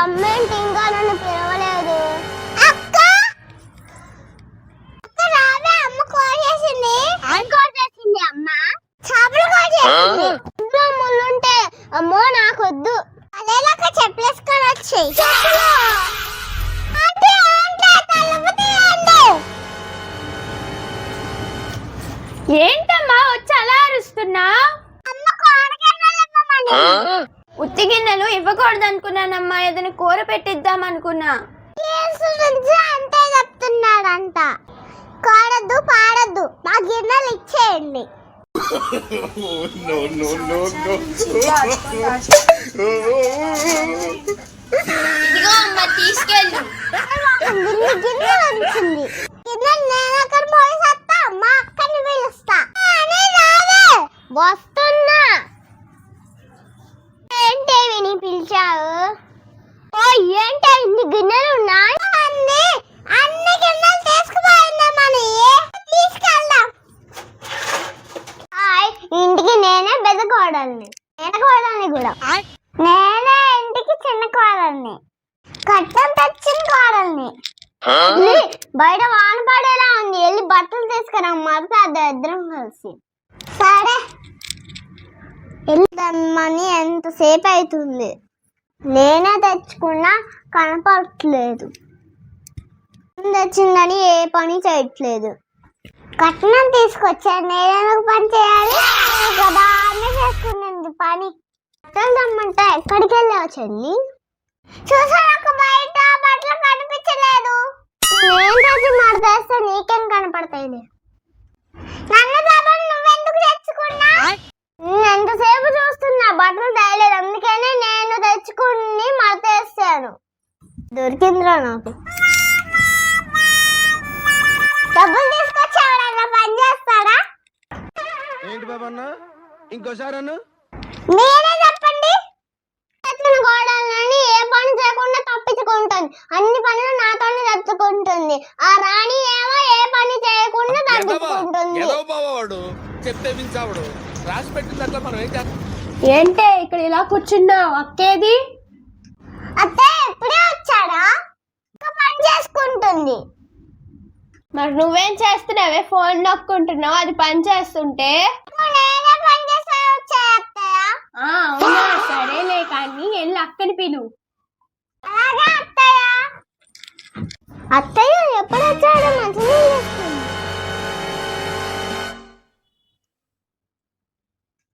అమ్మేంటి ఇంకా నన్ను పిలవలేదు? అక్క అక్క రావే, అమ్మ కాల్ చేసింది. కాల్ చేసింది అమ్మ, చేపలు కాల్ చేసింది. ఇంట్లో ముళ్ళుంటే అమ్మో నాకొద్దు. అదేలాక చెప్పలేసుకొని వచ్చి ఏంటమ్మా వచ్చి అలా అరుస్తున్నా? ఉత్తి గిన్నెలు ఇవ్వకూడదు అనుకున్నానమ్మా, ఏదైనా కూర పెట్టిద్దాం అనుకున్నా. అంతే చెప్తున్నాడంట. కోడద్దు పాడద్దు, మా గిన్నెలు ఇచ్చేయండి. ఇదిగో అమ్మ తీసుకెళ్ళు. గిన్నెలు ఉంచింది. గిన్నెలు నేను అక్కడ పోయిస్తా, మా అక్కని పిలుస్తా. వస్తున్నా. ఏంటి విని పిలిచావు? ఓ ఏంటి ఇన్ని గిన్నెలు ఉన్నాయి? అన్ని గిన్నెలు తీసుకుపోయిందామని తీసుకెళ్దాం. ఇంటికి నేనే పెద్ద కోడల్ని, కూడా నేనే ఇంటికి చిన్న కోడల్ని, కట్టం తెచ్చిన కోడల్ని. బయట వాన పడేలా ఉంది, వెళ్ళి బట్టలు తీసుకురా, మరత ఇద్దరం కలిసి. సరే వెళ్ళమని ఎంతసేపు అవుతుంది, నేనే తెచ్చుకున్నా కనపడట్లేదు. తెచ్చిందని ఏ పని చేయట్లేదు. కట్నం తీసుకొచ్చాను, నేనేందుకు పని చేయాలి కదా, అన్నీ చేసుకున్నాను పని. బట్టలు తెమ్మంటే ఎక్కడికి వెళ్ళావు చెల్లి? చూసాను బయట బట్టలు కనిపించలేదు. నేను తెచ్చి మడతేస్తే నీకేం కనపడతాయి? నన్ను నువ్వెందుకు తెచ్చుకున్నా? ఎంతసేపు చూస్తున్నా బట్టలు తేయలేదు, అందుకనే నేను తెచ్చుకుని మడతేస్తాను. దొరికిందిరా నాకు. డబ్బులు తీసుకొచ్చావా? పని చేస్తాడా? ఏంటి బాబన్న, ఇంకోసారి మీరే చెప్పండి. గోడలని ఏ పని చేయకుండా తప్పించుకుంటుంది, అన్ని పనులు నాతోనే తెచ్చుకుంటుంది. ఆ రాణి ఏమో ఏ పని చేయకుండా తప్పించుకుంటుంది. ఏంటే ఇక్కడ ఇలా కూర్చున్నావు? అక్కేది? అత్తయ్య ఎప్పుడే వచ్చాడా? పని చేసుకుంటుంది. మరి నువ్వేం చేస్తున్నావే? ఫోన్ నొక్కుంటున్నావు, అది పని చేస్తుంటే. అవునా, సరేలే కానీ వెళ్ళి అక్కని పిలు. అత్తయ్య ఎప్పుడు వచ్చాడు?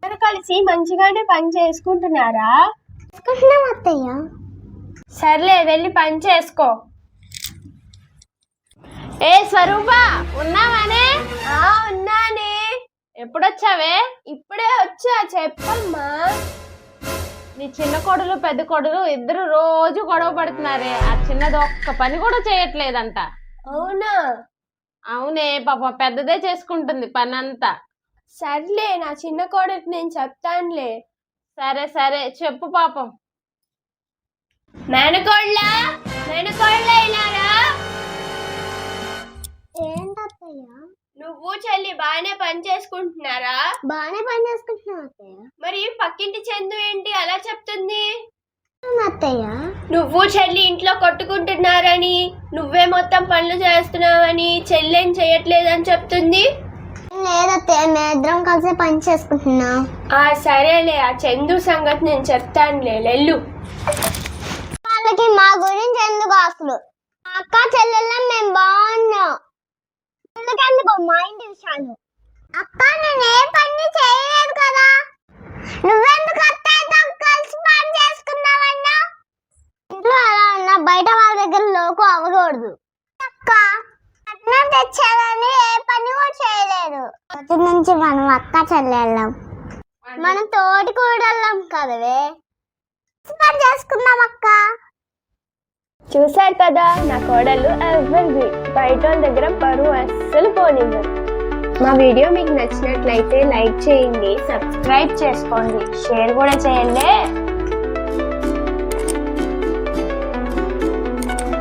మంచిగా కలిసి మంచిగానే పని చేసుకుంటున్నారా? చేసుకుంటున్నాం అత్తయ్య. సర్లే వెళ్ళి పని చేసుకో. ఏ స్వరూపా, ఉన్నావానే? ఉన్నానే. ఎప్పుడొచ్చావే? ఇప్పుడే వచ్చా. చెప్పమ్మా. నీ చిన్న కొడులు పెద్ద కొడులు ఇద్దరు రోజు గొడవ పడుతున్నారే, ఆ చిన్నది ఒక్క పని కూడా చేయట్లేదంట. అవునా? అవునే, పాప పెద్దదే చేసుకుంటుంది పని అంతా. సర్లే, నా చిన్న కోడలికి నేను చెప్తానులే. సరే సరే చెప్పు పాపం. మేనకోళ్ళ ఇలారా. ఏంటత్తయ్య? నువ్వు చెల్లి బాగానే పని చేసుకుంటున్నారా? బాగానే పని చేసుకుంటున్నావు అత్తయ్య. మరి పక్కింటి చందు ఏంటి అలా చెప్తుంది? అత్తయ్య నువ్వు చెల్లి ఇంట్లో కొట్టుకుంటున్నారని, నువ్వే మొత్తం పనులు చేస్తున్నావని, చెల్లేం చేయట్లేదని చెప్తుంది. లేదత్తయ్య, మేమిద్దరం కలిసి పని చేసుకుంటున్నాం. సరేలే, ఆ చందు సంగతి నేను చెప్తానులే, వెళ్ళు. వాళ్ళకి మా గురించి ఎందుకు అసలు, అక్క చెల్లెళ్ళం మేము బాగున్నాం. ఎందుకెందుకు మా ఇంటి విషయాలు? అక్క నేను ఏ పని చేయలేదు కదా, నువ్వెందుకు అత్తయ్యతో కలిసి పని చేసుకున్నావన్నా? ఇంట్లో అలా ఉన్నా బయట వాళ్ళ దగ్గర లోకు అవ్వకూడదు. అక్క అన్నం తెచ్చాలని ఏ పని కూడా చేయలేదు. పొద్దు నుంచి మనం అక్క చెల్లెళ్ళం, మనం తోటి కూడళ్ళం కదవే, పని చేసుకుందాం అక్క. చూశారు కదా, నా కోడలు ఎవరిది బయట వాళ్ళ దగ్గర పరువు అస్సలు పోనివ్వరు. మా వీడియో మీకు నచ్చినట్లయితే లైక్ చేయండి, సబ్స్క్రైబ్ చేసుకోండి, షేర్ కూడా చేయండి.